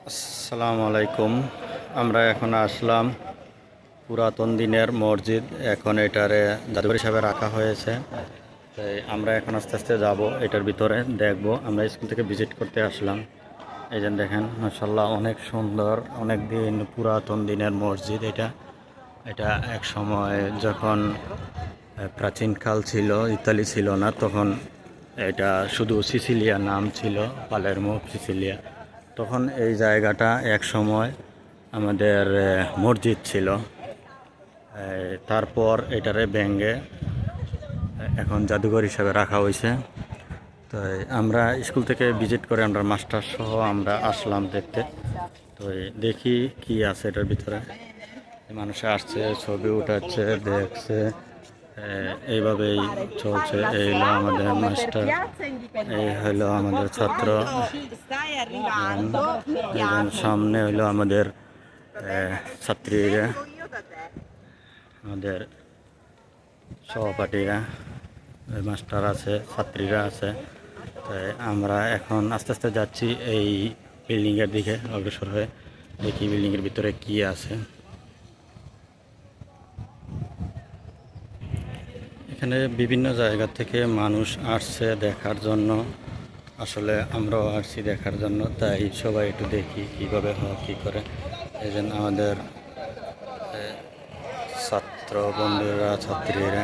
আসসালামু আলাইকুম। আমরা এখন আসলাম পুরাতন দিনের মসজিদ। এখন এটারে জাদুঘর হিসাবে রাখা হয়েছে, তাই আমরা এখন আস্তে আস্তে যাব, এটার ভিতরে দেখব। আমরা স্কুল থেকে ভিজিট করতে আসলাম। এই যে দেখেন, মাশাআল্লাহ, অনেক সুন্দর, অনেক দিন পুরাতন দিনের মসজিদ। এটা এক সময় যখন প্রাচীনকাল ছিল, ইতালি ছিল না, তখন এটা শুধু সিসিলিয়া নাম ছিল, পালেরমো সিসিলিয়া। তখন এই জায়গাটা এক সময় আমাদের মসজিদ ছিল। তারপর এটারে ভেঙে এখন জাদুঘর হিসাবে রাখা হয়েছে। তো আমরা স্কুল থেকে ভিজিট করে আমরা মাস্টার সহ আমরা আসলাম দেখতে। তো দেখি কি আছে এটার ভিতরে। মানুষ আসছে, ছবি উঠাচ্ছে, দেখছে, এইভাবেই চলছে। এই হলো আমাদের মাস্টার, এই হলো আমাদের ছাত্র, এবং সামনে হইলো আমাদের ছাত্রীরা, আমাদের সহপাঠীরা, মাস্টার আছে, ছাত্রীরা আছে। তাই আমরা এখন আস্তে আস্তে যাচ্ছি এই বিল্ডিংয়ের দিকে অগ্রসর হয়ে। দেখি বিল্ডিংয়ের ভিতরে কি আছে। এখানে বিভিন্ন জায়গা থেকে মানুষ আসছে দেখার জন্য। আসলে আমরাও আসছি দেখার জন্য, তাই সবাই একটু দেখি কীভাবে হয়, কী করে। এই জন্য আমাদের ছাত্র বন্ধুরা, ছাত্রীরা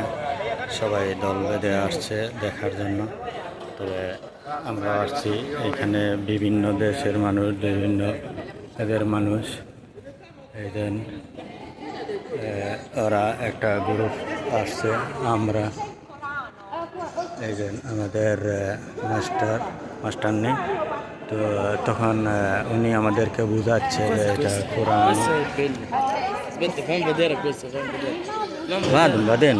সবাই দল বেঁধে আসছে দেখার জন্য। তবে আমরা আসছি, এখানে বিভিন্ন দেশের মানুষ, বিভিন্ন এদের মানুষ। এই যে ওরা একটা গ্রুপ আসছে। আমরা এই যে আমাদের মাস্টার নেই, তো তখন উনি আমাদেরকে বুঝাচ্ছে যে এটা কোরআন। বাদেন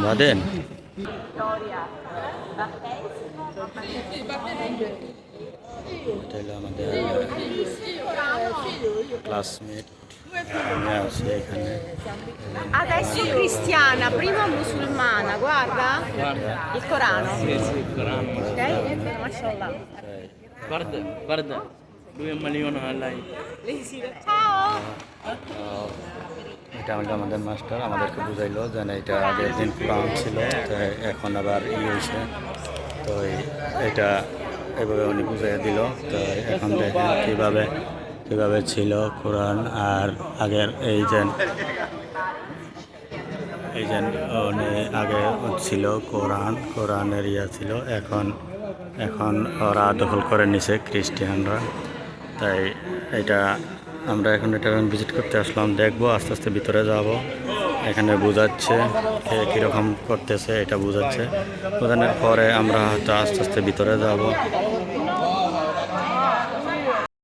এটা হলো আমাদের ক্লাসমেট, আছে এখানে। Adesso cristiana, prima musulmana, guarda il Corano. Sì, il Corano. Ok? Mashallah. Guarda, guarda, lui è un milione a lei. Ciao! এটা আমাদের মাস্টার আমাদেরকে বুঝাইলো যে না, এটা আগের দিন কোরআন ছিল, তো এখন আবার হয়েছে। তো এটা এভাবে উনি বুঝাই দিল। তো এখন দেখেন কীভাবে ছিল কোরআন। আর আগের এই যে উনি আগে ছিল কোরআনের ছিল, এখন ওরা দখল করে নিছে খ্রিস্টানরা। তাই এটা আমরা এখন এটা ভিজিট করতে আসলাম, দেখবো, আস্তে আস্তে ভিতরে যাব। এখানে বোঝাচ্ছে কীরকম করতেছে, এটা বোঝানোর পরে আমরা হয়তো আস্তে আস্তে ভিতরে যাব।